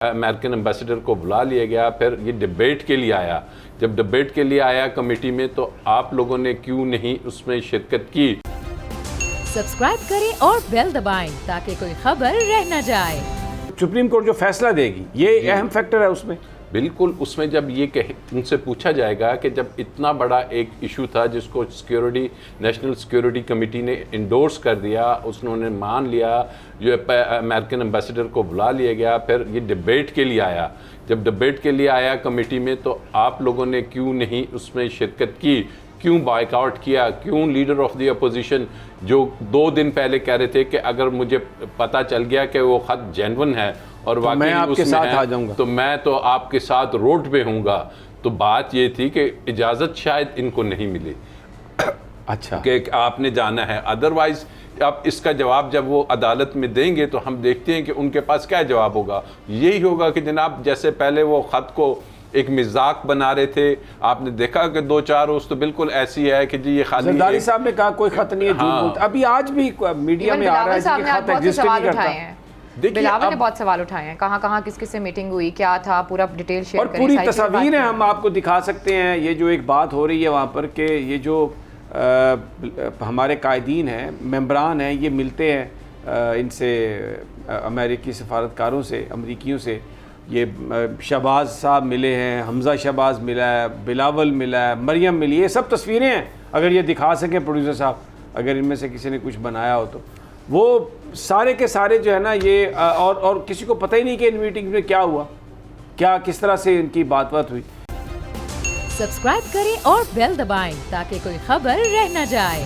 American ambassador کو بلا لیا گیا، پھر یہ ڈیبیٹ کے لیے آیا۔ جب ڈیبیٹ کے لیے آیا کمیٹی میں تو آپ لوگوں نے کیوں نہیں اس میں شرکت کی؟ سبسکرائب کریں اور بیل دبائیں تاکہ کوئی خبر رہ نہ جائے۔ سپریم کورٹ جو فیصلہ دے گی یہ اہم فیکٹر ہے اس میں۔ بالکل، اس میں جب یہ ان سے پوچھا جائے گا کہ جب اتنا بڑا ایک ایشو تھا جس کو نیشنل سیکیورٹی کمیٹی نے انڈورس کر دیا، انہوں نے مان لیا، جو امریکن ایمبیسڈر کو بلا لیا گیا، پھر یہ ڈیبیٹ کے لیے آیا۔ جب ڈیبیٹ کے لیے آیا کمیٹی میں تو آپ لوگوں نے کیوں نہیں اس میں شرکت کی؟ کیوں بائیک آؤٹ کیا؟ کیوں لیڈر آف دی اپوزیشن جو 2 دن پہلے کہہ رہے تھے کہ اگر مجھے پتہ چل گیا کہ وہ خط جینون ہے اور واقعی آپ کے ساتھ آ جاؤں گا تو میں تو آپ کے ساتھ روڈ پہ ہوں گا، تو بات یہ تھی کہ اجازت شاید ان کو نہیں ملی اچھا کہ آپ نے جانا ہے۔ ادروائز اب اس کا جواب جب وہ عدالت میں دیں گے تو ہم دیکھتے ہیں کہ ان کے پاس کیا جواب ہوگا۔ یہی ہوگا کہ جناب جیسے پہلے وہ خط کو ایک مذاق بنا رہے تھے، آپ نے دیکھا کہ 2-4 روز تو بالکل ایسی ہے کہ جی یہ خالی زرداری صاحب نے کہا کوئی خط نہیں ہے، جھوٹ بولتے۔ ابھی آج بھی میڈیا میں آ رہا ہے کہ خط ایگزسٹ نہیں کرتا۔ بلاول نے بہت سوال اٹھائے ہیں، کہاں کس سے میٹنگ ہوئی، کیا تھا، پورا ڈیٹیل شیئر کریں، اور پوری تصاویر ہیں ہم آپ کو دکھا سکتے ہیں۔ یہ جو ایک بات ہو رہی ہے وہاں پر کہ یہ جو ہمارے قائدین ہیں، ممبران ہیں، یہ ملتے ہیں ان سے، امریکی سفارتکاروں سے، امریکیوں سے۔ یہ شہباز صاحب ملے ہیں، حمزہ شہباز ملا ہے، بلاول ملا ہے، مریم ملی ہے، یہ سب تصویریں ہیں۔ اگر یہ دکھا سکیں پروڈیوسر صاحب، اگر ان میں سے کسی نے کچھ بنایا ہو تو وہ سارے کے سارے جو ہے نا یہ اور کسی کو پتہ ہی نہیں کہ ان میٹنگ میں کیا ہوا، کس طرح سے ان کی بات ہوئی۔ سبسکرائب کریں اور بیل دبائیں تاکہ کوئی خبر رہ نہ جائے۔